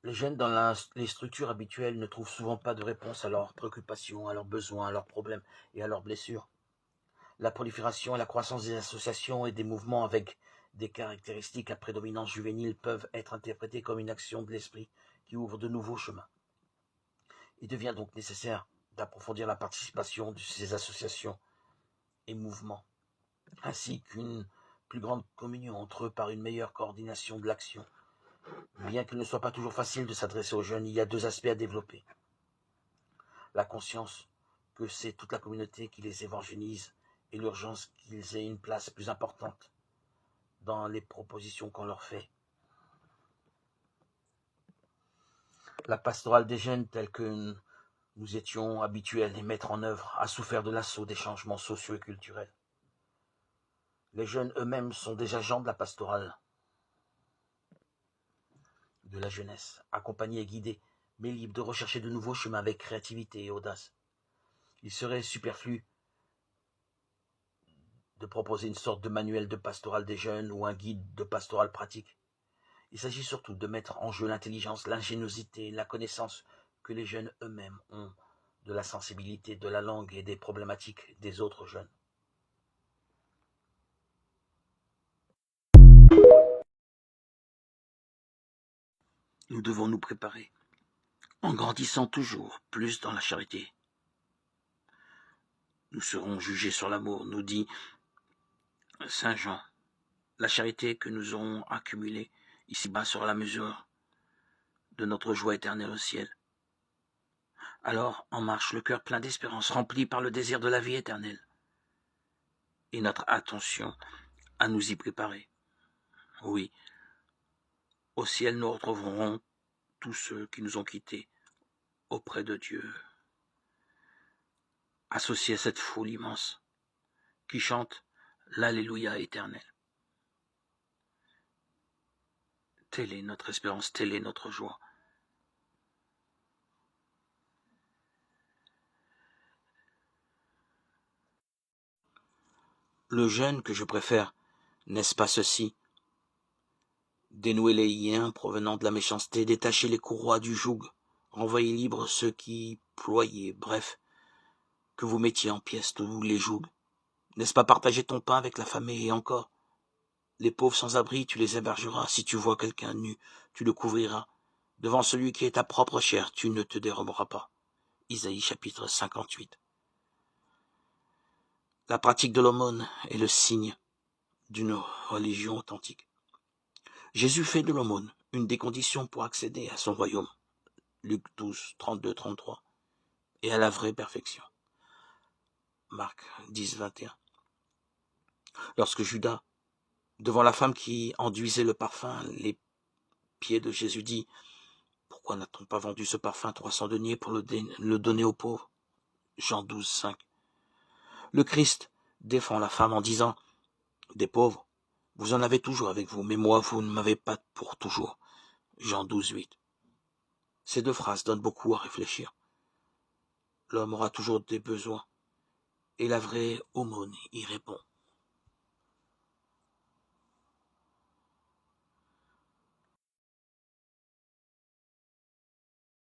Les jeunes dans les structures habituelles ne trouvent souvent pas de réponse à leurs préoccupations, à leurs besoins, à leurs problèmes et à leurs blessures. La prolifération et la croissance des associations et des mouvements avec des caractéristiques à prédominance juvénile peuvent être interprétés comme une action de l'esprit qui ouvre de nouveaux chemins. Il devient donc nécessaire d'approfondir la participation de ces associations et mouvements, ainsi qu'une plus grande communion entre eux par une meilleure coordination de l'action. Bien qu'il ne soit pas toujours facile de s'adresser aux jeunes, il y a deux aspects à développer. La conscience que c'est toute la communauté qui les évangélise et l'urgence qu'ils aient une place plus importante dans les propositions qu'on leur fait. La pastorale des jeunes telle que nous étions habitués à les mettre en œuvre a souffert de l'assaut des changements sociaux et culturels. Les jeunes eux-mêmes sont des agents de la pastorale, de la jeunesse, accompagnés et guidés, mais libres de rechercher de nouveaux chemins avec créativité et audace. Il serait superflu de proposer une sorte de manuel de pastorale des jeunes ou un guide de pastorale pratique. Il s'agit surtout de mettre en jeu l'intelligence, l'ingéniosité, la connaissance que les jeunes eux-mêmes ont de la sensibilité de la langue et des problématiques des autres jeunes. Nous devons nous préparer, en grandissant toujours plus dans la charité. Nous serons jugés sur l'amour, nous dit Saint Jean. La charité que nous aurons accumulée ici-bas sera la mesure de notre joie éternelle au ciel. Alors, en marche, le cœur plein d'espérance, rempli par le désir de la vie éternelle, et notre attention à nous y préparer. Oui, au ciel nous retrouverons tous ceux qui nous ont quittés auprès de Dieu, associés à cette foule immense qui chante l'Alléluia éternel. Telle est notre espérance, telle est notre joie. Le jeûne que je préfère, n'est-ce pas ceci? Dénouer les liens provenant de la méchanceté, détacher les courroies du joug, renvoyer libres ceux qui ployaient, bref, que vous mettiez en pièces tous les jougs. N'est-ce pas partager ton pain avec la famille et encore? Les pauvres sans abri, tu les hébergeras. Si tu vois quelqu'un nu, tu le couvriras. Devant celui qui est ta propre chair, tu ne te déroberas pas. Isaïe chapitre 58. La pratique de l'aumône est le signe d'une religion authentique. Jésus fait de l'aumône une des conditions pour accéder à son royaume. Luc 12, 32-33. Et à la vraie perfection. Marc 10, 21. Lorsque Judas, devant la femme qui enduisait le parfum, les pieds de Jésus dit: pourquoi n'a-t-on pas vendu ce parfum 300 deniers pour le donner aux pauvres? Jean 12, 5. Le Christ défend la femme en disant: des pauvres, vous en avez toujours avec vous, mais moi, vous ne m'avez pas pour toujours. Jean 12, 8. Ces deux phrases donnent beaucoup à réfléchir. L'homme aura toujours des besoins, et la vraie aumône y répond.